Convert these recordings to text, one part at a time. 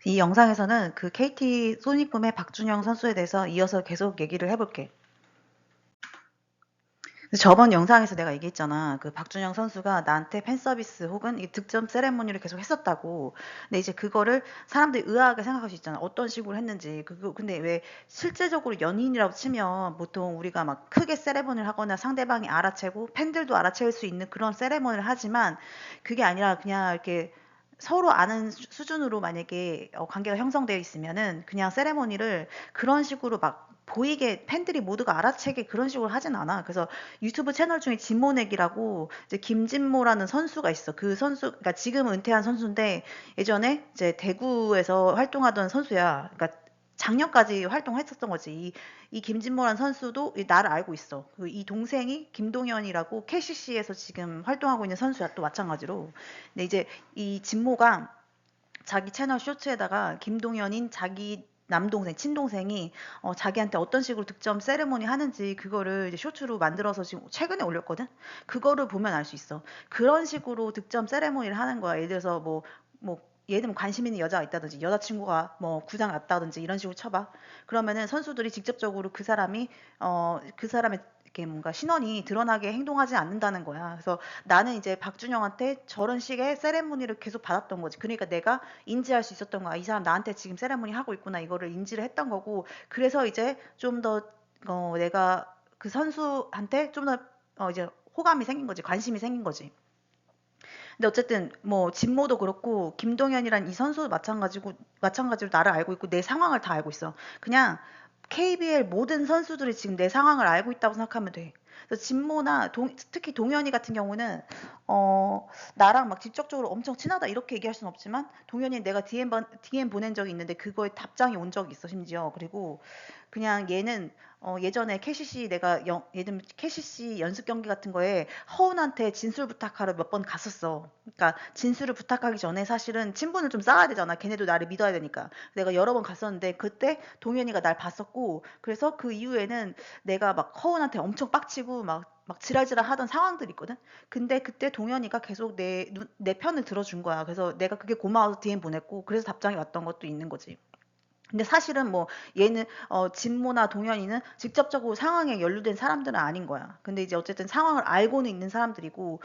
이 영상에서는 그 KT 소니품의 박준영 선수에 대해서 이어서 계속 얘기를 해볼게. 저번 영상에서 내가 얘기했잖아. 그 박준영 선수가 나한테 팬 서비스 혹은 이 득점 세레모니를 계속 했었다고. 근데 이제 그거를 사람들이 의아하게 생각할 수 있잖아. 어떤 식으로 했는지. 근데 왜 실제적으로 연인이라고 치면 보통 우리가 막 크게 세레모니를 하거나 상대방이 알아채고 팬들도 알아챌 수 있는 그런 세레모니를 하지만 그게 아니라 그냥 이렇게 서로 아는 수준으로 만약에 관계가 형성되어 있으면은 그냥 세레모니를 그런 식으로 막 보이게 팬들이 모두가 알아채게 그런 식으로 하진 않아. 그래서 유튜브 채널 중에 진모넥이라고 이제 김진모라는 선수가 있어. 그 선수, 그러니까 지금 은퇴한 선수인데 예전에 이제 대구에서 활동하던 선수야. 그러니까 작년까지 활동했었던 거지. 이 김진모라는 선수도 나를 알고 있어. 이 동생이 김동현이라고 KCC에서 지금 활동하고 있는 선수야. 또 마찬가지로. 근데 이제 이 진모가 자기 채널 쇼츠에다가 김동현인 자기 남동생, 친동생이 자기한테 어떤 식으로 득점 세레모니 하는지 그거를 이제 쇼츠로 만들어서 지금 최근에 올렸거든? 그거를 보면 알 수 있어. 그런 식으로 득점 세레모니를 하는 거야. 예를 들어서 예를 들면 관심 있는 여자가 있다든지 여자친구가 뭐 구장 갔다든지 이런 식으로 쳐봐. 그러면은 선수들이 직접적으로 그 사람의 이렇게 뭔가 신원이 드러나게 행동하지 않는다는 거야. 그래서 나는 이제 박준영한테 저런 식의 세레모니를 계속 받았던 거지. 그러니까 내가 인지할 수 있었던 거야. 이 사람 나한테 지금 세레모니 하고 있구나. 이거를 인지를 했던 거고. 그래서 이제 좀 더 내가 그 선수한테 좀 더 이제 호감이 생긴 거지. 관심이 생긴 거지. 근데 어쨌든 뭐 진모도 그렇고 김동현이란 이 선수도 마찬가지로 나를 알고 있고 내 상황을 다 알고 있어. 그냥 KBL 모든 선수들이 지금 내 상황을 알고 있다고 생각하면 돼. 그래서 진모나 특히 동현이 같은 경우는 나랑 막 직접적으로 엄청 친하다 이렇게 얘기할 수는 없지만 동현이 내가 DM 보낸 적이 있는데 그거에 답장이 온 적이 있어 심지어. 그리고 그냥 얘는 예전에 KCC 예를 KCC 연습 경기 같은 거에 허운한테 진술 부탁하러 몇 번 갔었어. 그러니까 진술을 부탁하기 전에 사실은 친분을 좀 쌓아야 되잖아. 걔네도 나를 믿어야 되니까. 내가 여러 번 갔었는데 그때 동현이가 날 봤었고 그래서 그 이후에는 내가 막 허운한테 엄청 빡치고 막 지랄지랄 하던 상황들이 있거든. 근데 그때 동현이가 계속 내 편을 들어준 거야. 그래서 내가 그게 고마워서 DM 보냈고 그래서 답장이 왔던 것도 있는 거지. 근데 사실은 뭐 얘는 진모나 동현이는 직접적으로 상황에 연루된 사람들은 아닌 거야. 근데 이제 어쨌든 상황을 알고는 있는 사람들이고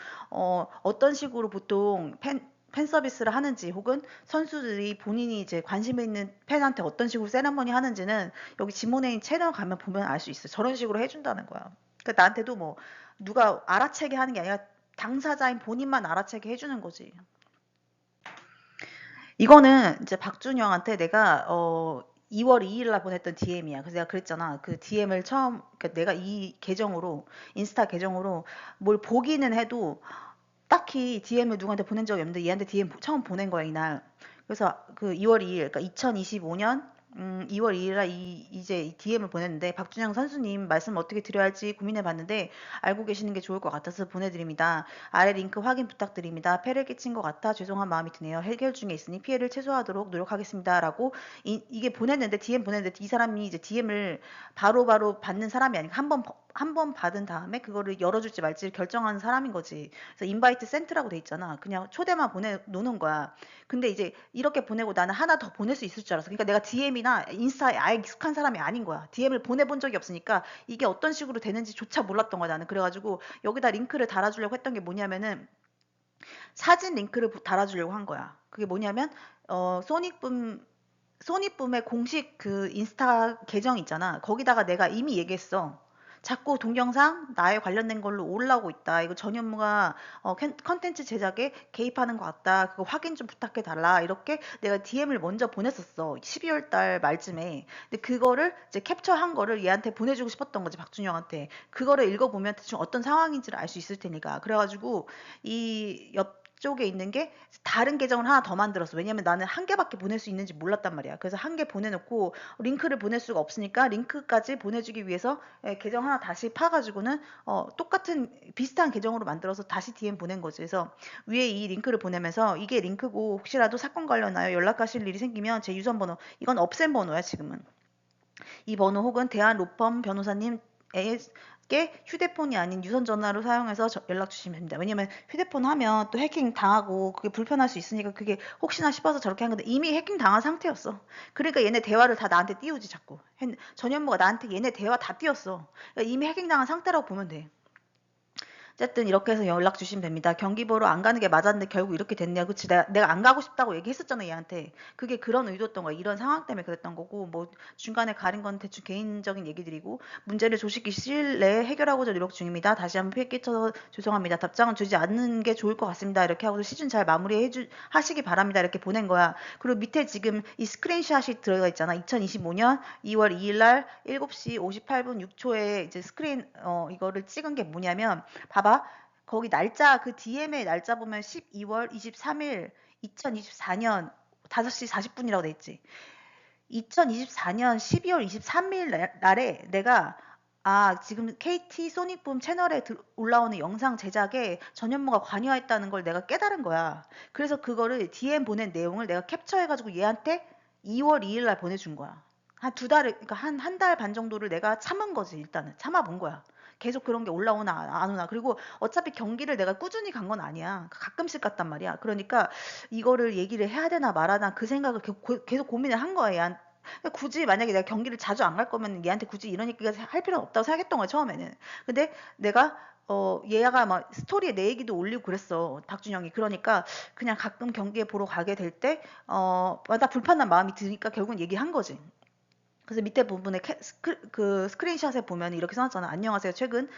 어떤 식으로 보통 팬 서비스를 하는지 혹은 선수들이 본인이 이제 관심이 있는 팬한테 어떤 식으로 세레머니 하는지는 여기 진모네인 채널 가면 보면 알 수 있어. 저런 식으로 해준다는 거야. 그러니까 나한테도 뭐 누가 알아채게 하는 게 아니라 당사자인 본인만 알아채게 해주는 거지. 이거는 이제 박준영한테 내가 2월 2일 날 보냈던 DM이야. 그래서 내가 그랬잖아. 그 DM을 그러니까 내가 이 계정으로 인스타 계정으로 뭘 보기는 해도 딱히 DM을 누구한테 보낸 적이 없는데 얘한테 DM 처음 보낸 거야 이날. 그래서 그 2월 2일, 그러니까 2025년 2월 2일 날 이제 이 DM을 보냈는데 박준영 선수님 말씀 어떻게 드려야 할지 고민해 봤는데 알고 계시는 게 좋을 것 같아서 보내드립니다. 아래 링크 확인 부탁드립니다. 폐를 끼친 것 같아 죄송한 마음이 드네요. 해결 중에 있으니 피해를 최소화하도록 노력하겠습니다. 라고 이게 보냈는데 DM 보냈는데 이 사람이 이제 DM을 바로바로 받는 사람이 아니고 한 번 받은 다음에 그거를 열어줄지 말지를 결정하는 사람인 거지. 그래서 인바이트 센트라고 돼 있잖아. 그냥 초대만 보내놓는 거야. 근데 이제 이렇게 보내고 나는 하나 더 보낼 수 있을 줄 알았어. 그러니까 내가 DM이나 인스타에 아예 익숙한 사람이 아닌 거야. DM을 보내본 적이 없으니까 이게 어떤 식으로 되는지조차 몰랐던 거야 나는. 그래가지고 여기다 링크를 달아주려고 했던 게 뭐냐면은 사진 링크를 달아주려고 한 거야. 그게 뭐냐면 소니붐의 공식 그 인스타 계정 있잖아. 거기다가 내가 이미 얘기했어. 자꾸 동영상 나에 관련된 걸로 올라오고 있다. 이거 전현무가 컨텐츠 제작에 개입하는 것 같다. 그거 확인 좀 부탁해 달라. 이렇게 내가 DM을 먼저 보냈었어. 12월 달 말쯤에. 근데 그거를 이제 캡처한 거를 얘한테 보내주고 싶었던 거지, 박준영한테. 그거를 읽어보면 대충 어떤 상황인지를 알 수 있을 테니까. 그래가지고 이 옆쪽에 있는 게 다른 계정을 하나 더 만들었어. 왜냐면 나는 한 개밖에 보낼 수 있는지 몰랐단 말이야. 그래서 한 개 보내놓고 링크를 보낼 수가 없으니까 링크까지 보내주기 위해서 계정 하나 다시 파가지고는 똑같은 비슷한 계정으로 만들어서 다시 DM 보낸 거지. 그래서 위에 이 링크를 보내면서 이게 링크고 혹시라도 사건 관련하여 연락하실 일이 생기면 제 유선 번호 이건 없앤 번호야 지금은. 이 번호 혹은 대한 로펌 변호사님 게 휴대폰이 아닌 유선 전화로 사용해서 연락 주시면 됩니다. 왜냐면 휴대폰 하면 또 해킹 당하고 그게 불편할 수 있으니까 그게 혹시나 싶어서 저렇게 한 건데 이미 해킹 당한 상태였어. 그러니까 얘네 대화를 다 나한테 띄우지 자꾸. 전현무가 나한테 얘네 대화 다 띄웠어. 그러니까 이미 해킹 당한 상태라고 보면 돼. 어쨌든 이렇게 해서 연락 주시면 됩니다. 경기보러 안 가는 게 맞았는데 결국 이렇게 됐냐. 그치? 내가 안 가고 싶다고 얘기했었잖아, 얘한테. 그게 그런 의도였던 거야. 이런 상황 때문에 그랬던 거고, 뭐, 중간에 가린 건 대충 개인적인 얘기들이고, 문제를 조식기 시일 내에 해결하고자 노력 중입니다. 다시 한번 피해 끼쳐서 죄송합니다. 답장은 주지 않는 게 좋을 것 같습니다. 이렇게 하고서 시즌 잘 하시기 바랍니다. 이렇게 보낸 거야. 그리고 밑에 지금 이 스크린샷이 들어가 있잖아. 2025년 2월 2일 날 7시 58분 6초에 이제 이거를 찍은 게 뭐냐면, 봐봐. 거기 날짜, 그 DM의 날짜 보면 12월 23일 2024년 5시 40분이라고 돼 있지. 2024년 12월 23일 날에 내가 지금 KT 소닉붐 채널에 올라오는 영상 제작에 전현무가 관여했다는 걸 내가 깨달은 거야. 그래서 그거를 DM 보낸 내용을 내가 캡처해가지고 얘한테 2월 2일 날 보내준 거야. 한 두 달을, 그러니까 한 달 반 정도를 내가 참은 거지, 일단은. 참아본 거야. 계속 그런 게 올라오나 안 오나. 그리고 어차피 경기를 내가 꾸준히 간 건 아니야. 가끔씩 갔단 말이야. 그러니까 이거를 얘기를 해야 되나 말아나 그 생각을 계속 고민을 한 거야, 얘한테. 굳이 만약에 내가 경기를 자주 안 갈 거면 얘한테 굳이 이런 얘기가 할 필요는 없다고 생각했던 거야, 처음에는. 근데 내가 얘가 막 스토리에 내 얘기도 올리고 그랬어, 박준영이. 그러니까 그냥 가끔 경기에 보러 가게 될 때, 나 불편한 마음이 드니까 결국은 얘기한 거지. 그래서 밑에 부분에 그 스크린샷에 보면 이렇게 써놨잖아. 안녕하세요. 최근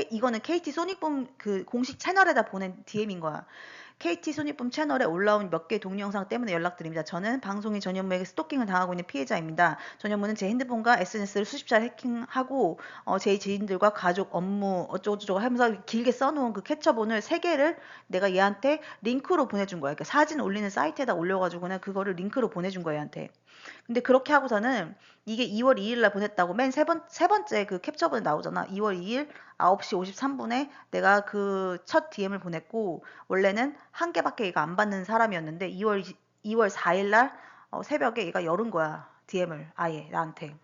이거는 KT 소닉붐 그 공식 채널에다 보낸 DM인 거야. KT 소닉붐 채널에 올라온 몇 개 동영상 때문에 연락드립니다. 저는 방송인 전현무에게 스토킹을 당하고 있는 피해자입니다. 전현무는 제 핸드폰과 SNS를 수십 차례 해킹하고 제 지인들과 가족, 업무 어쩌고저쩌고 하면서 길게 써놓은 그 캡처본을 3개를 내가 얘한테 링크로 보내준 거야. 그러니까 사진 올리는 사이트에다 올려가지고는 그거를 링크로 보내준 거야, 얘한테. 근데 그렇게 하고서는 이게 2월 2일 날 보냈다고 세 번째 그 캡처본에 나오잖아. 2월 2일 9시 53분에 내가 그 첫 DM을 보냈고, 원래는 한 개밖에 얘가 안 받는 사람이었는데 2월 4일 날 새벽에 얘가 열은 거야. DM을 아예 나한테.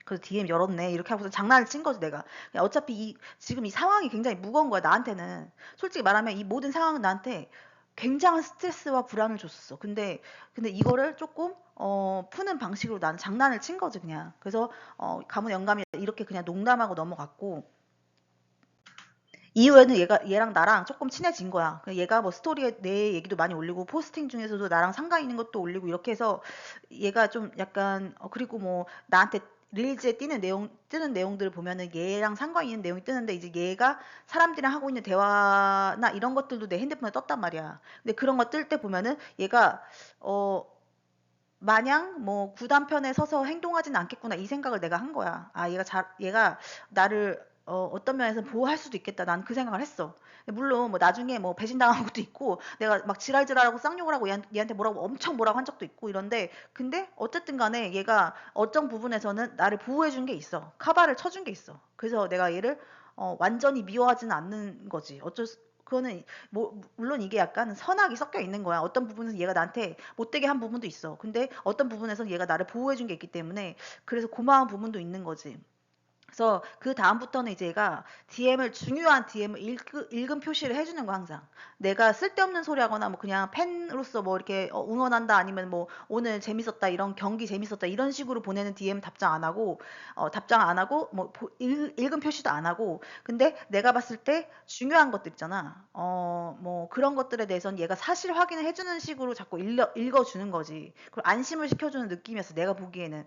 그래서 DM 열었네. 이렇게 하고서 장난을 친 거지, 내가. 어차피 지금 이 상황이 굉장히 무거운 거야, 나한테는. 솔직히 말하면 이 모든 상황은 나한테 굉장한 스트레스와 불안을 줬었어. 근데 이거를 조금, 푸는 방식으로 나는 장난을 친 거지, 그냥. 그래서, 가문 영감이 이렇게 그냥 농담하고 넘어갔고, 이후에는 얘랑 나랑 조금 친해진 거야. 얘가 뭐 스토리에 내 얘기도 많이 올리고, 포스팅 중에서도 나랑 상관 있는 것도 올리고, 이렇게 해서 얘가 좀 약간, 그리고 뭐 나한테 릴즈에 뜨는 내용들을 보면은 얘랑 상관 있는 내용이 뜨는데, 이제 얘가 사람들이랑 하고 있는 대화나 이런 것들도 내 핸드폰에 떴단 말이야. 근데 그런 거 뜰 때 보면은 얘가, 어, 마냥 뭐 구단편에 서서 행동하진 않겠구나 이 생각을 내가 한 거야. 얘가 나를 어떤 면에서 보호할 수도 있겠다. 난 그 생각을 했어. 물론 뭐 나중에 뭐 배신당한 것도 있고 내가 막 지랄지랄하고 쌍욕을 하고 얘한테 엄청 뭐라고 한 적도 있고 이런데, 근데 어쨌든 간에 얘가 어떤 부분에서는 나를 보호해 준 게 있어. 카바를 쳐준 게 있어. 그래서 내가 얘를 완전히 미워하지는 않는 거지. 그거는 뭐 물론 이게 약간 선악이 섞여 있는 거야. 어떤 부분에서 얘가 나한테 못되게 한 부분도 있어. 근데 어떤 부분에서 얘가 나를 보호해 준 게 있기 때문에 그래서 고마운 부분도 있는 거지. 그래서 그 다음부터는 이제 얘가 중요한 DM을 읽음 표시를 해주는 거, 항상. 내가 쓸데없는 소리 하거나 뭐 그냥 팬으로서 뭐 이렇게 응원한다, 아니면 뭐 오늘 재밌었다, 이런 경기 재밌었다, 이런 식으로 보내는 DM 답장 안 하고, 뭐 읽음 표시도 안 하고. 근데 내가 봤을 때 중요한 것들 있잖아. 뭐 그런 것들에 대해서는 얘가 사실 확인을 해주는 식으로 자꾸 읽어주는 거지. 그걸 안심을 시켜주는 느낌이었어, 내가 보기에는.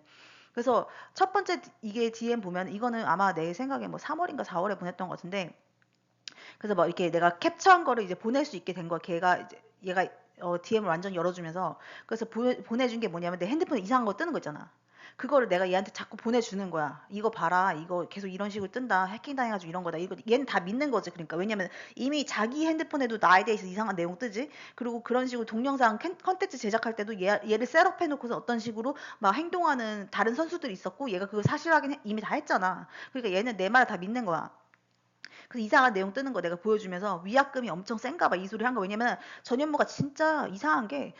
그래서 첫 번째 이게 DM 보면 이거는 아마 내 생각에 뭐 3월인가 4월에 보냈던 것 같은데, 그래서 뭐 이렇게 내가 캡처한 거를 이제 보낼 수 있게 된 거야. 얘가 DM을 완전 열어주면서. 그래서 보내준 게 뭐냐면 내 핸드폰에 이상한 거 뜨는 거 있잖아. 그거를 내가 얘한테 자꾸 보내주는 거야. 이거 봐라. 이거 계속 이런 식으로 뜬다. 해킹 당해가지고 이런 거다. 이거 얘는 다 믿는 거지. 그러니까 왜냐면 이미 자기 핸드폰에도 나에 대해서 이상한 내용 뜨지. 그리고 그런 식으로 동영상 컨텐츠 제작할 때도 얘를 셋업해놓고서 어떤 식으로 막 행동하는 다른 선수들이 있었고, 얘가 그거 사실 확인 이미 다 했잖아. 그러니까 얘는 내 말을 다 믿는 거야. 그 이상한 내용 뜨는 거 내가 보여주면서 위약금이 엄청 센가 봐, 이 소리 한 거. 왜냐면 전현무가 진짜 이상한 게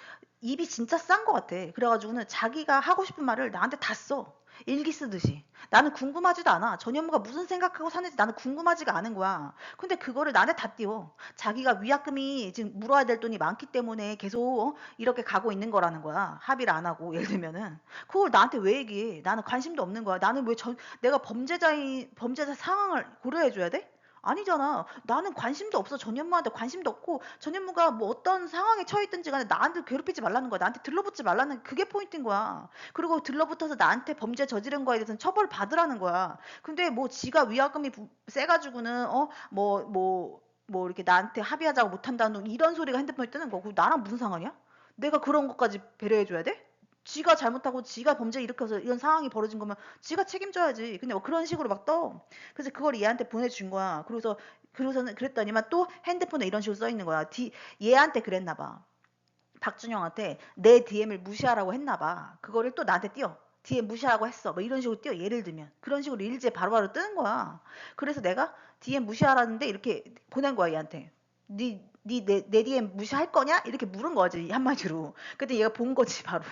입이 진짜 싼 것 같아. 그래가지고는 자기가 하고 싶은 말을 나한테 다 써. 일기 쓰듯이. 나는 궁금하지도 않아. 전현무가 무슨 생각하고 사는지 나는 궁금하지가 않은 거야. 근데 그거를 나한테 다 띄워. 자기가 위약금이 지금 물어야 될 돈이 많기 때문에 계속 이렇게 가고 있는 거라는 거야. 합의를 안 하고 예를 들면은 그걸 나한테 왜 얘기해? 나는 관심도 없는 거야. 나는 왜 내가 범죄자 상황을 고려해 줘야 돼? 아니잖아. 나는 관심도 없어. 전현무한테 관심도 없고 전현무가 뭐 어떤 상황에 처해 있든지 간에 나한테 괴롭히지 말라는 거야. 나한테 들러붙지 말라는 그게 포인트인 거야. 그리고 들러붙어서 나한테 범죄 저지른 거에 대해서는 처벌 받으라는 거야. 근데 뭐 지가 위약금이 세가지고는 뭐 이렇게 나한테 합의하자고 못한다는 이런 소리가 핸드폰에 뜨는 거고 나랑 무슨 상관이야? 내가 그런 것까지 배려해줘야 돼? 지가 잘못하고 지가 범죄 일으켜서 이런 상황이 벌어진 거면 지가 책임져야지. 근데 뭐 그런 식으로 막 떠. 그래서 그걸 얘한테 보내준 거야. 그러고서는 그랬더니만 또 핸드폰에 이런 식으로 써 있는 거야. 얘한테 그랬나 봐. 박준영한테 내 DM을 무시하라고 했나 봐. 그거를 또 나한테 띄워. DM 무시하라고 했어. 뭐 이런 식으로 띄워. 예를 들면. 그런 식으로 일지에 바로바로 뜨는 거야. 그래서 내가 DM 무시하라는데 이렇게 보낸 거야, 얘한테. 내 DM 무시할 거냐? 이렇게 물은 거지, 한마디로. 근데 얘가 본 거지, 바로.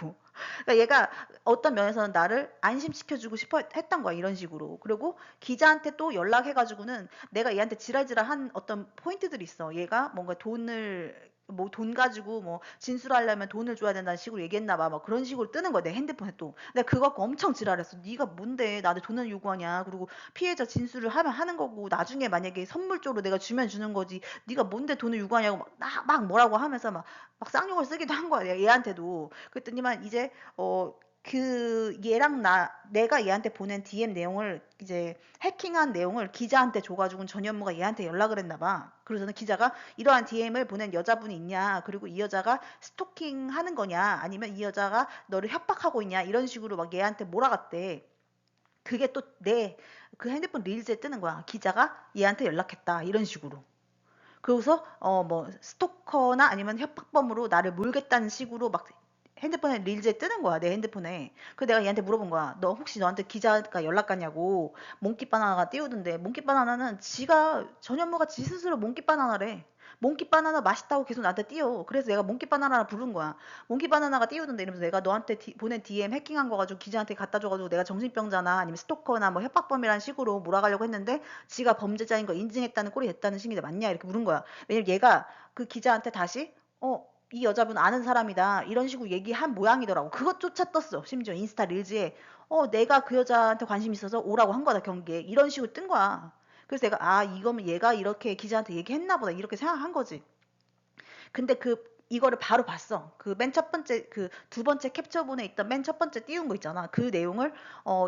그러니까 얘가 어떤 면에서는 나를 안심시켜주고 싶어 했던 거야, 이런 식으로. 그리고 기자한테 또 연락해가지고는 내가 얘한테 지랄지랄한 어떤 포인트들이 있어. 얘가 뭔가 뭐 돈 가지고 뭐 진술하려면 돈을 줘야 된다는 식으로 얘기했나 봐. 막 그런 식으로 뜨는 거야, 내 핸드폰에 또. 내가 그거 갖고 엄청 지랄했어. 네가 뭔데 나한테 돈을 요구하냐. 그리고 피해자 진술을 하면 하는 거고 나중에 만약에 선물 쪽으로 내가 주면 주는 거지. 네가 뭔데 돈을 요구하냐고 막 뭐라고 하면서 막 쌍욕을 쓰기도 한 거야, 얘한테도. 그랬더니만 이제 내가 얘한테 보낸 DM 내용을 이제 해킹한 내용을 기자한테 줘가지고 전현무가 얘한테 연락을 했나 봐. 그래서는 기자가 이러한 DM을 보낸 여자분이 있냐, 그리고 이 여자가 스토킹 하는 거냐, 아니면 이 여자가 너를 협박하고 있냐, 이런 식으로 막 얘한테 몰아갔대. 그게 또 그 핸드폰 릴즈에 뜨는 거야. 기자가 얘한테 연락했다, 이런 식으로. 그러고서 뭐 스토커나 아니면 협박범으로 나를 몰겠다는 식으로 막 핸드폰에 릴즈에 뜨는 거야, 내 핸드폰에. 그 내가 얘한테 물어본 거야. 너 혹시 너한테 기자가 연락 갔냐고. 몽키바나나가 띄우던데. 몽키바나나는 전현무가 지 스스로 몽키바나나래. 몽키바나나 맛있다고 계속 나한테 띄워. 그래서 내가 몽키바나나를 부른 거야. 몽키바나나가 띄우던데 이러면서 내가 너한테 보낸 DM 해킹한 거 가지고 기자한테 갖다 줘가지고 내가 정신병자나 아니면 스토커나 뭐 협박범이라는 식으로 몰아가려고 했는데 지가 범죄자인 거 인증했다는 꼴이 됐다는 식인데 맞냐? 이렇게 물은 거야. 왜냐면 얘가 그 기자한테 다시 이 여자분 아는 사람이다. 이런 식으로 얘기한 모양이더라고. 그것조차 떴어. 심지어 인스타 릴즈에 내가 그 여자한테 관심 있어서 오라고 한 거다, 경기에. 이런 식으로 뜬 거야. 그래서 내가 이거면 얘가 이렇게 기자한테 얘기했나 보다. 이렇게 생각한 거지. 근데 이거를 바로 봤어. 그 맨 첫 번째, 그 두 번째 캡처본에 있던 맨 첫 번째 띄운 거 있잖아. 그 내용을,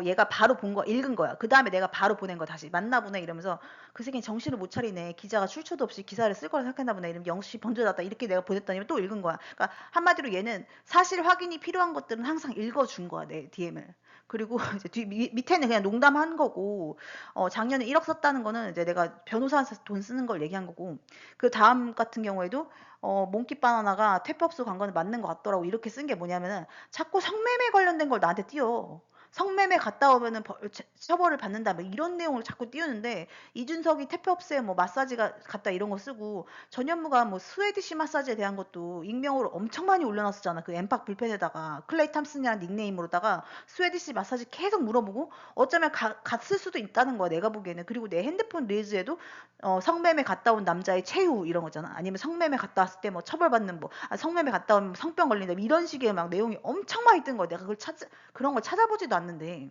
얘가 바로 읽은 거야. 그 다음에 내가 바로 보낸 거 다시. 맞나 보네. 이러면서 그 새끼 정신을 못 차리네. 기자가 출처도 없이 기사를 쓸 거라 생각했나 보네. 이러면 영시 번져났다. 이렇게 내가 보냈더니 또 읽은 거야. 그러니까 한마디로 얘는 사실 확인이 필요한 것들은 항상 읽어준 거야. 내 DM을. 그리고 이제 밑에는 그냥 농담한 거고, 작년에 1억 썼다는 거는 이제 내가 변호사한테 돈 쓰는 걸 얘기한 거고, 그 다음 같은 경우에도 몽키바나나가 퇴폐업소 간 거는 맞는 것 같더라고. 이렇게 쓴 게 뭐냐면은 자꾸 성매매 관련된 걸 나한테 띄워. 성매매 갔다 오면은 처벌을 받는다. 뭐 이런 내용을 자꾸 띄우는데 이준석이 퇴폐업소에 뭐 마사지가 갔다 이런 거 쓰고 전현무가 뭐 스웨디시 마사지에 대한 것도 익명으로 엄청 많이 올려놨었잖아. 그 엠팍 불펜에다가 클레이 탐슨이라는 닉네임으로다가 스웨디시 마사지 계속 물어보고 어쩌면 갔을 수도 있다는 거야. 내가 보기에는. 그리고 내 핸드폰 릴즈에도 성매매 갔다 온 남자의 최후 이런 거잖아. 아니면 성매매 갔다 왔을 때 뭐 처벌받는 성매매 갔다 오면 성병 걸린다. 이런 식의 막 내용이 엄청 많이 뜬 거야. 내가 그런 걸 찾아보지도 않는데.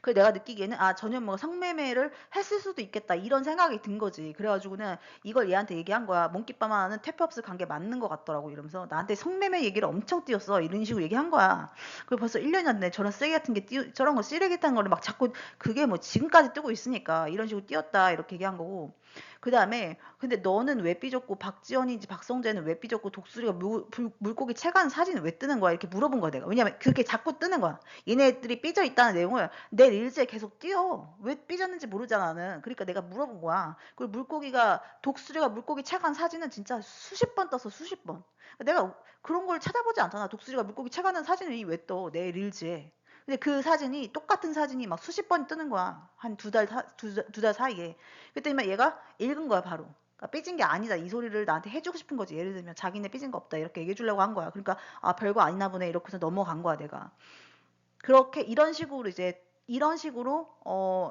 그 내가 느끼기에는 전현무가 성매매를 했을 수도 있겠다 이런 생각이 든 거지. 그래가지고는 이걸 얘한테 얘기한 거야. 몽키바나나는 퇴폐업소 간 게 맞는 것 같더라고. 이러면서 나한테 성매매 얘기를 엄청 띄웠어. 이런 식으로 얘기한 거야. 그리고 벌써 1년이 됐네. 저런 쓰레기 같은 게 저런 거 쓰레기탄 거를 막 자꾸 그게 뭐 지금까지 뜨고 있으니까 이런 식으로 띄웠다 이렇게 얘기한 거고. 그 다음에 근데 너는 왜 삐졌고 박지원인지 박성재는 왜 삐졌고 독수리가 물고기 채간 사진은 왜 뜨는 거야? 이렇게 물어본 거야 내가. 왜냐면 그게 자꾸 뜨는 거야. 얘네들이 삐져 있다는 내용을 내 릴즈에 계속 띄어. 왜 삐졌는지 모르잖아 나는. 그러니까 내가 물어본 거야. 그리고 독수리가 물고기 채간 사진은 진짜 수십 번 떴어, 수십 번. 내가 그런 걸 찾아보지 않잖아. 독수리가 물고기 채가는 사진이 왜 떠? 내 릴즈에. 근데 그 사진이 똑같은 사진이 막 수십 번 뜨는 거야. 한 두 달 사이에. 그랬더니 막 얘가 읽은 거야 바로. 그러니까 삐진 게 아니다. 이 소리를 나한테 해주고 싶은 거지. 예를 들면 자기네 삐진 거 없다. 이렇게 얘기해 주려고 한 거야. 그러니까 아, 별거 아니나 보네. 이렇게 해서 넘어간 거야, 내가. 그렇게 이런 식으로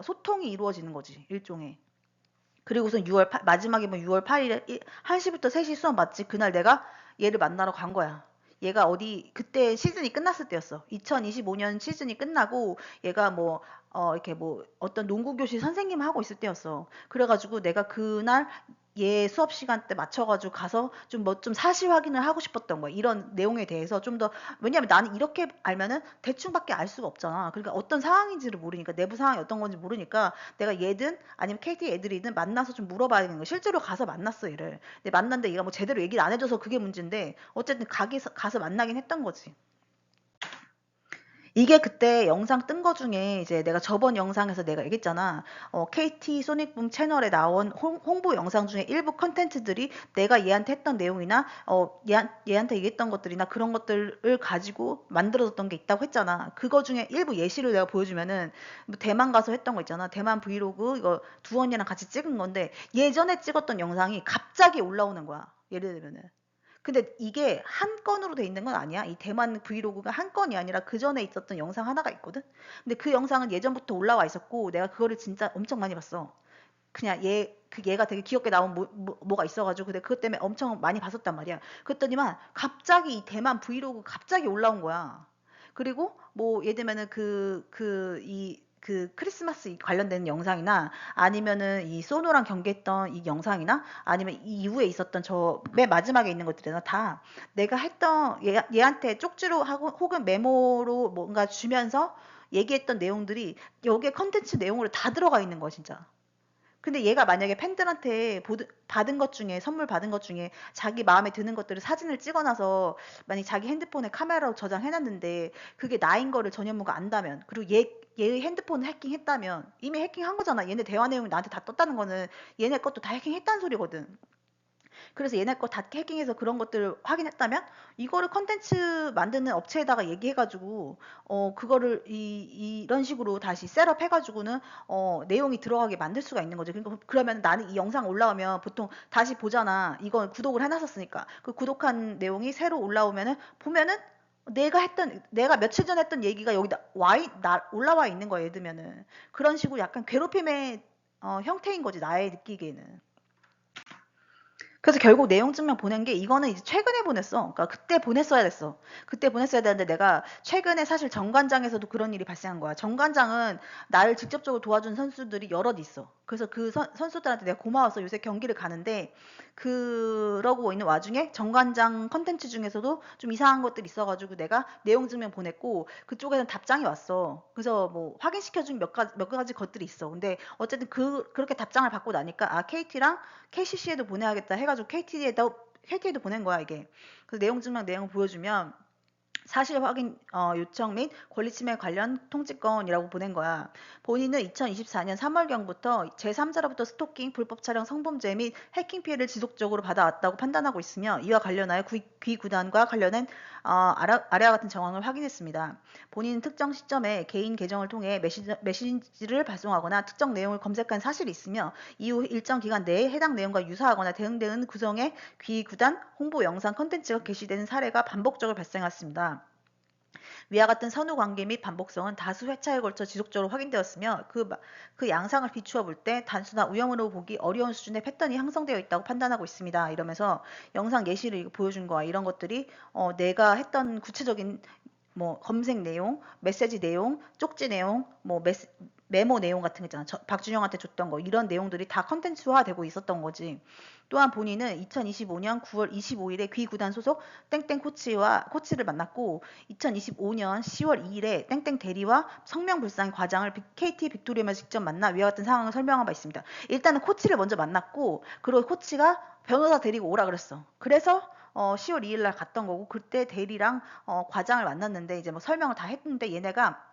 소통이 이루어지는 거지. 일종의. 그리고선 마지막에 뭐 6월 8일에 1시부터 3시 수업 맞지? 그날 내가 얘를 만나러 간 거야. 얘가 그때 시즌이 끝났을 때였어. 2025년 시즌이 끝나고 얘가 뭐, 이렇게 뭐 어떤 농구교실 선생님 하고 있을 때였어. 그래가지고 내가 그날 얘 수업 시간 때 맞춰가지고 가서 좀 사실 확인을 하고 싶었던 거야. 이런 내용에 대해서 좀 더, 왜냐면 나는 이렇게 알면은 대충밖에 알 수가 없잖아. 그러니까 어떤 상황인지를 모르니까, 내부 상황이 어떤 건지 모르니까 내가 얘든 아니면 KT 애들이든 만나서 좀 물어봐야 되는 거야. 실제로 가서 만났어, 얘를. 근데 만났는데 얘가 뭐 제대로 얘기를 안 해줘서 그게 문제인데 어쨌든 가서 만나긴 했던 거지. 이게 그때 영상 뜬 거 중에 이제 내가 저번 영상에서 내가 얘기했잖아. KT 소닉붐 채널에 나온 홍보 영상 중에 일부 컨텐츠들이 내가 얘한테 했던 내용이나 얘한테 얘기했던 것들이나 그런 것들을 가지고 만들어졌던 게 있다고 했잖아. 그거 중에 일부 예시를 내가 보여주면은 뭐 대만 가서 했던 거 있잖아. 대만 브이로그 이거 두원이랑 같이 찍은 건데 예전에 찍었던 영상이 갑자기 올라오는 거야. 예를 들면은. 근데 이게 한 건으로 돼 있는 건 아니야. 이 대만 브이로그가 한 건이 아니라 그 전에 있었던 영상 하나가 있거든. 근데 그 영상은 예전부터 올라와 있었고 내가 그거를 진짜 엄청 많이 봤어. 그냥 얘가 되게 귀엽게 나온 뭐가 있어가지고 근데 그것 때문에 엄청 많이 봤었단 말이야. 그랬더니만 갑자기 이 대만 브이로그 갑자기 올라온 거야. 그리고 뭐 예를 들면은 그 크리스마스 관련된 영상이나 아니면은 이 소노랑 경기했던 이 영상이나 아니면 이 이후에 있었던 저 맨 마지막에 있는 것들이나 다 내가 했던 얘한테 쪽지로 하고 혹은 메모로 뭔가 주면서 얘기했던 내용들이 여기에 컨텐츠 내용으로 다 들어가 있는 거야, 진짜. 근데 얘가 만약에 팬들한테 받은 것 중에 선물 받은 것 중에 자기 마음에 드는 것들을 사진을 찍어놔서 만약 자기 핸드폰에 카메라로 저장해놨는데 그게 나인 거를 전현무가 안다면 그리고 얘의 핸드폰을 해킹했다면 이미 해킹한 거잖아. 얘네 대화 내용이 나한테 다 떴다는 거는 얘네 것도 다 해킹했다는 소리거든. 그래서 얘네 거 다 해킹해서 그런 것들을 확인했다면 이거를 컨텐츠 만드는 업체에다가 얘기해가지고 그거를 이런 식으로 다시 셋업해가지고는 내용이 들어가게 만들 수가 있는 거죠. 그러니까 그러면 나는 이 영상 올라오면 보통 다시 보잖아. 이거 구독을 해놨었으니까 그 구독한 내용이 새로 올라오면은 보면은 내가 며칠 전에 했던 얘기가 여기다 올라와 있는 거야. 예를 들면은 그런 식으로 약간 괴롭힘의 형태인 거지, 나의 느끼기에는. 그래서 결국 내용 증명 보낸 게 이거는 이제 최근에 보냈어. 그러니까 그때 보냈어야 됐어. 그때 보냈어야 되는데 내가 최근에 사실 정관장에서도 그런 일이 발생한 거야. 정관장은 나를 직접적으로 도와준 선수들이 여럿 있어. 그래서 그 선수들한테 내가 고마워서 요새 경기를 가는데 그러고 있는 와중에 정관장 컨텐츠 중에서도 좀 이상한 것들이 있어가지고 내가 내용 증명 보냈고 그쪽에는 답장이 왔어. 그래서 뭐 확인시켜준 몇 가지 것들이 있어. 근데 어쨌든 그렇게 답장을 받고 나니까 아, KT랑 KCC에도 보내야겠다 해가지고 KT에도 보낸 거야, 이게. 그래서 내용 증명 내용을 보여주면 사실 확인 요청 및 권리침해 관련 통지권이라고 보낸 거야. 본인은 2024년 3월경부터 제3자로부터 스토킹, 불법 촬영 성범죄 및 해킹 피해를 지속적으로 받아왔다고 판단하고 있으며 이와 관련하여 귀 구단과 관련된 아래와 같은 정황을 확인했습니다. 본인은 특정 시점에 개인 계정을 통해 메시지를 발송하거나 특정 내용을 검색한 사실이 있으며 이후 일정 기간 내에 해당 내용과 유사하거나 대응되는 구성의 귀 구단 홍보 영상 콘텐츠가 게시되는 사례가 반복적으로 발생했습니다. 위와 같은 선후 관계 및 반복성은 다수 회차에 걸쳐 지속적으로 확인되었으며 그 양상을 비추어 볼 때 단순한 우연으로 보기 어려운 수준의 패턴이 형성되어 있다고 판단하고 있습니다. 이러면서 영상 예시를 보여준 거야. 이런 것들이 내가 했던 구체적인 뭐 검색 내용, 메시지 내용, 쪽지 내용, 뭐 메모 내용 같은 거 있잖아. 박준영한테 줬던 거 이런 내용들이 다 컨텐츠화 되고 있었던 거지. 또한 본인은 2025년 9월 25일에 귀 구단 소속 땡땡 코치를 만났고 2025년 10월 2일에 땡땡 대리와 성명불상 과장을 KT 빅토리움에서 직접 만나 위와 같은 상황을 설명한 바 있습니다. 일단은 코치를 먼저 만났고 그리고 코치가 변호사 데리고 오라 그랬어. 그래서 10월 2일 날 갔던 거고 그때 대리랑 과장을 만났는데 이제 뭐 설명을 다 했는데 얘네가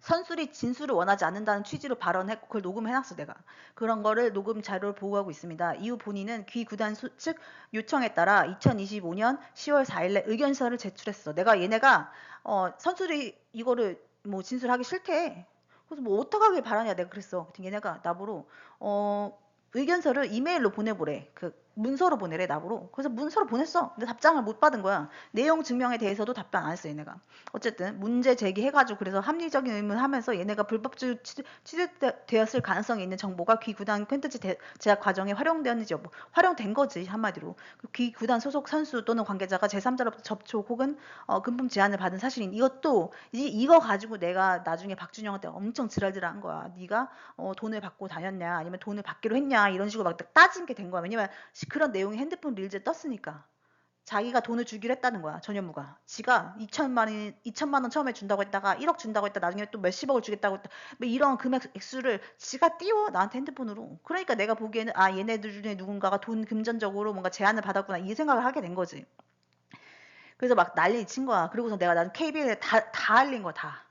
선수들이 진술을 원하지 않는다는 취지로 발언했고 그걸 녹음해놨어 내가. 그런 거를 녹음 자료를 보고하고 있습니다. 이후 본인은 귀 구단 측 요청에 따라 2025년 10월 4일에 의견서를 제출했어. 얘네가 선수들이 이거를 뭐 진술하기 싫대. 그래서 뭐 어떡하길 바라냐 내가 그랬어. 얘네가 나보러 의견서를 이메일로 보내보래. 그 문서로 보내래, 나보고. 그래서 문서로 보냈어. 근데 답장을 못 받은 거야. 내용 증명에 대해서도 답변 안 했어, 얘네가. 어쨌든 문제 제기해가지고 그래서 합리적인 의문 하면서 얘네가 불법적으로 취득되었을 가능성이 있는 정보가 귀 구단 콘텐츠 제작 과정에 활용되었는지 여부. 활용된 거지, 한마디로. 귀 구단 소속 선수 또는 관계자가 제3자로부터 접촉 혹은 금품 제안을 받은 사실인, 이것도 이거 가지고 내가 나중에 박준영한테 엄청 지랄지랄한 거야. 네가 돈을 받고 다녔냐, 아니면 돈을 받기로 했냐, 이런 식으로 막 따진 게 된 거야. 왜냐면 그런 내용이 핸드폰 릴즈에 떴으니까. 자기가 돈을 주기로 했다는 거야, 전현무가. 지가 2천만 원 처음에 준다고 했다가 1억 준다고 했다, 나중에 또 몇십억을 주겠다고 했다. 뭐 이런 금액 액수를 지가 띄워, 나한테 핸드폰으로. 그러니까 내가 보기에는 아, 얘네들 중에 누군가가 돈 금전적으로 뭔가 제안을 받았구나, 이 생각을 하게 된 거지. 그래서 막 난리 친 거야. 그리고서 내가 나는 KBL에 다 알린 거야, 다.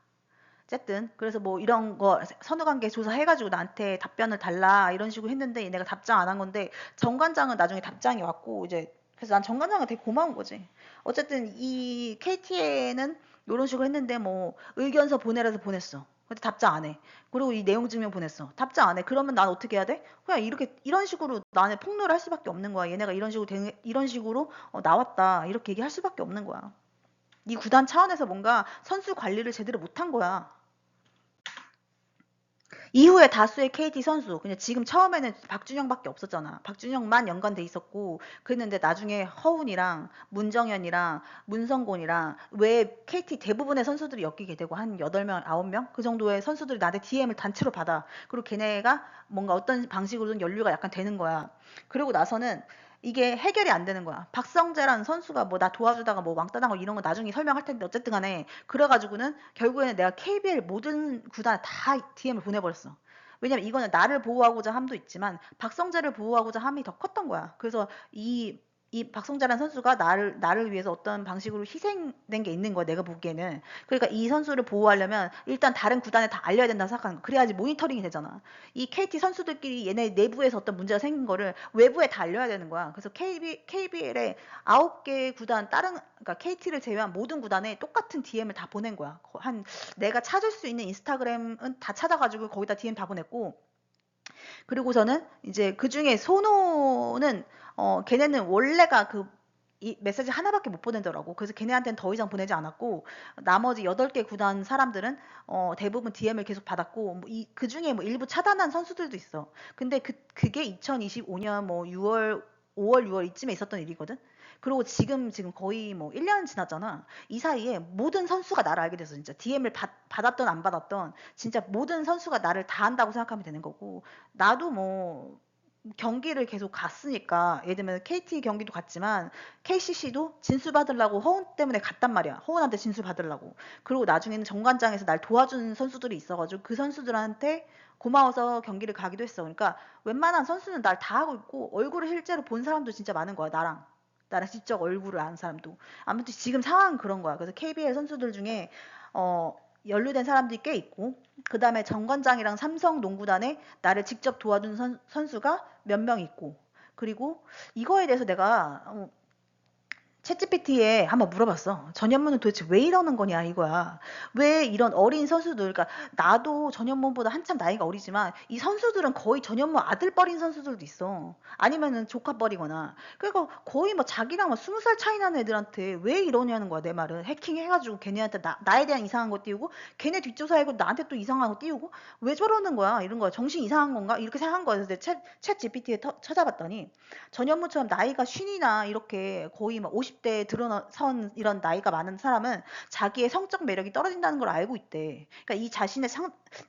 어쨌든 그래서 뭐 이런 거 선후관계 조사해가지고 나한테 답변을 달라, 이런 식으로 했는데 얘네가 답장 안 한 건데, 정관장은 나중에 답장이 왔고, 이제 그래서 난 정관장은 되게 고마운 거지. 어쨌든 이 KT에는 이런 식으로 했는데 뭐 의견서 보내라서 보냈어. 근데 답장 안 해. 그리고 이 내용 증명 보냈어. 답장 안 해. 그러면 난 어떻게 해야 돼? 그냥 이렇게 이런 식으로 나는 폭로를 할 수밖에 없는 거야. 얘네가 이런 식으로 나왔다, 이렇게 얘기할 수밖에 없는 거야. 이 구단 차원에서 뭔가 선수 관리를 제대로 못한 거야. 이후에 다수의 KT 선수, 그냥 지금 처음에는 박준영밖에 없었잖아. 박준영만 연관돼 있었고, 그랬는데 나중에 허훈이랑 문정현이랑 문성곤이랑 왜 KT 대부분의 선수들이 엮이게 되고, 한 8명, 9명? 그 정도의 선수들이 나한테 DM을 단체로 받아. 그리고 걔네가 뭔가 어떤 방식으로든 연루가 약간 되는 거야. 그러고 나서는 이게 해결이 안 되는 거야. 박성재라는 선수가 뭐 나 도와주다가 뭐 왕따 당하고 이런 거 나중에 설명할 텐데, 어쨌든 간에 그래가지고는 결국에는 내가 KBL 모든 구단에 다 DM을 보내버렸어. 왜냐면 이거는 나를 보호하고자 함도 있지만 박성재를 보호하고자 함이 더 컸던 거야. 그래서 이 박성재라는 선수가 나를 위해서 어떤 방식으로 희생된 게 있는 거야, 내가 보기에는. 그러니까 이 선수를 보호하려면 일단 다른 구단에 다 알려야 된다고 생각하는 거야. 그래야지 모니터링이 되잖아. 이 KT 선수들끼리 얘네 내부에서 어떤 문제가 생긴 거를 외부에 다 알려야 되는 거야. 그래서 KBL에 9개 구단, 그러니까 KT를 제외한 모든 구단에 똑같은 DM을 다 보낸 거야. 내가 찾을 수 있는 인스타그램은 다 찾아가지고 거기다 DM 다 보냈고, 그리고서는 이제 그 중에 손호는 걔네는 원래가 이 메시지 하나밖에 못 보내더라고. 그래서 걔네한테는 더 이상 보내지 않았고, 나머지 8개 구단 사람들은 대부분 DM을 계속 받았고, 그 중에 뭐 일부 차단한 선수들도 있어. 근데 그게 2025년 뭐 6월, 5월, 6월 이쯤에 있었던 일이거든. 그리고 지금 거의 뭐 1년 지났잖아. 이 사이에 모든 선수가 나를 알게 됐어, 진짜. DM을 받았던 안 받았던 진짜 모든 선수가 나를 다 안다고 생각하면 되는 거고, 나도 뭐 경기를 계속 갔으니까, 예를 들면 KT 경기도 갔지만 KCC도 진수 받으려고 허운 때문에 갔단 말이야. 허운한테 진수 받으려고. 그리고 나중에는 정관장에서 날 도와준 선수들이 있어가지고 그 선수들한테 고마워서 경기를 가기도 했어. 그러니까 웬만한 선수는 날 다 하고 있고, 얼굴을 실제로 본 사람도 진짜 많은 거야, 나랑 직접 얼굴을 아는 사람도. 아무튼 지금 상황은 그런 거야. 그래서 KBL 선수들 중에 어 연루된 사람들이 꽤 있고, 그 다음에 정관장이랑 삼성 농구단에 나를 직접 도와준 선수가 몇 명 있고, 그리고 이거에 대해서 내가 챗GPT에 한번 물어봤어. 전현무는 도대체 왜 이러는 거냐, 이거야. 왜 이런 어린 선수들, 그러니까 나도 전현무보다 한참 나이가 어리지만 이 선수들은 거의 전현무 아들뻘인 선수들도 있어. 아니면은 조카뻘이거나. 그러니까 거의 뭐 자기랑 뭐 20살 차이 나는 애들한테 왜 이러냐는 거야, 내 말은. 해킹해가지고 걔네한테 나에 대한 이상한 거 띄우고, 걔네 뒷조사하고 나한테 또 이상한 거 띄우고, 왜 저러는 거야, 이런 거야. 정신 이상한 건가, 이렇게 생각한 거야. 그래서 챗 GPT에 찾아봤더니, 전현무처럼 나이가 쉰이나 이렇게 거의 막 50대에 들어선 이런 나이가 많은 사람은 자기의 성적 매력이 떨어진다는 걸 알고 있대. 그러니까 이 자신의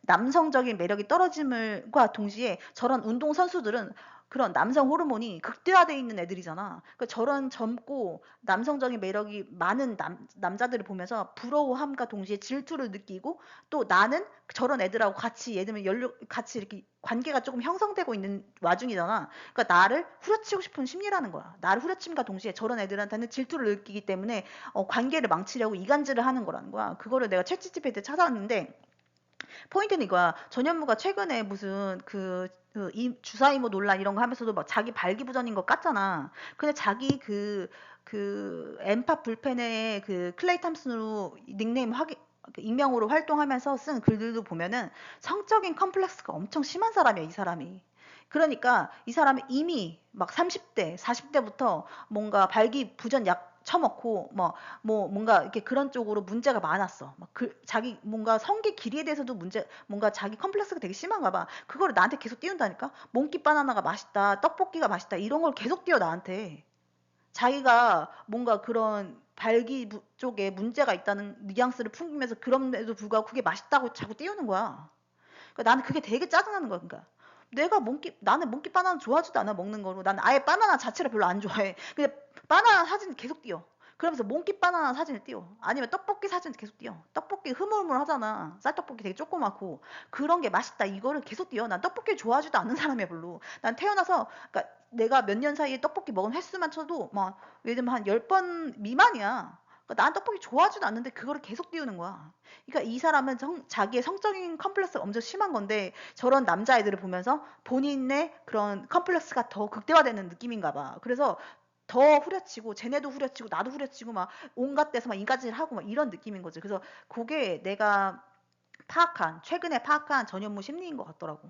남성적인 매력이 떨어짐과 동시에 저런 운동 선수들은 그런 남성 호르몬이 극대화되어 있는 애들이잖아. 그러니까 저런 젊고 남성적인 매력이 많은 남자들을 보면서 부러워함과 동시에 질투를 느끼고, 또 나는 저런 애들하고 같이, 예를 들면 같이 이렇게 관계가 조금 형성되고 있는 와중이잖아. 그러니까 나를 후려치고 싶은 심리라는 거야. 나를 후려침과 동시에 저런 애들한테는 질투를 느끼기 때문에 관계를 망치려고 이간질을 하는 거라는 거야. 그거를 내가 챗GPT에 찾아왔는데, 포인트는 이거야. 전현무가 최근에 무슨 이 주사 이모 논란 이런 거 하면서도 막 자기 발기부전인 거 깠잖아. 근데 자기 엠파 불펜의 클레이 탐슨으로 닉네임 익명으로 활동하면서 쓴 글들도 보면은 성적인 컴플렉스가 엄청 심한 사람이야, 이 사람이. 그러니까 이 사람이 이미 막 30대, 40대부터 뭔가 발기부전 약 처먹고 뭐 뭔가 이렇게 그런 쪽으로 문제가 많았어. 막 자기 뭔가 성기 길이에 대해서도 뭔가 자기 컴플렉스가 되게 심한가 봐. 그거를 나한테 계속 띄운다니까? 몽키 바나나가 맛있다, 떡볶이가 맛있다, 이런 걸 계속 띄워, 나한테. 자기가 뭔가 그런 발기 쪽에 문제가 있다는 뉘앙스를 풍기면서 그럼에도 불구하고 그게 맛있다고 자꾸 띄우는 거야. 그러니까 나는 그게 되게 짜증나는 거야. 그러니까 나는 몽키 바나나 좋아하지도 않아, 먹는 거로. 나는 아예 바나나 자체를 별로 안 좋아해. 근데 바나나 사진 계속 띄워. 그러면서 몽키 바나나 사진을 띄워. 아니면 떡볶이 사진 계속 띄워. 떡볶이 흐물흐물 하잖아. 쌀떡볶이 되게 조그맣고. 그런 게 맛있다, 이거를 계속 띄워. 난 떡볶이 좋아하지도 않는 사람이야, 별로. 난 태어나서, 그러니까 내가 몇 년 사이에 떡볶이 먹은 횟수만 쳐도 막 예를 들면 한 10번 미만이야. 그러니까 난 떡볶이 좋아하지도 않는데 그거를 계속 띄우는 거야. 그러니까 이 사람은 자기의 성적인 컴플렉스가 엄청 심한 건데, 저런 남자애들을 보면서 본인의 그런 컴플렉스가 더 극대화되는 느낌인가 봐. 그래서 더 후려치고, 쟤네도 후려치고, 나도 후려치고, 막 온갖 데서 막 인간질 하고 막 이런 느낌인 거지. 그래서 그게 내가 최근에 파악한 전현무 심리인 것 같더라고.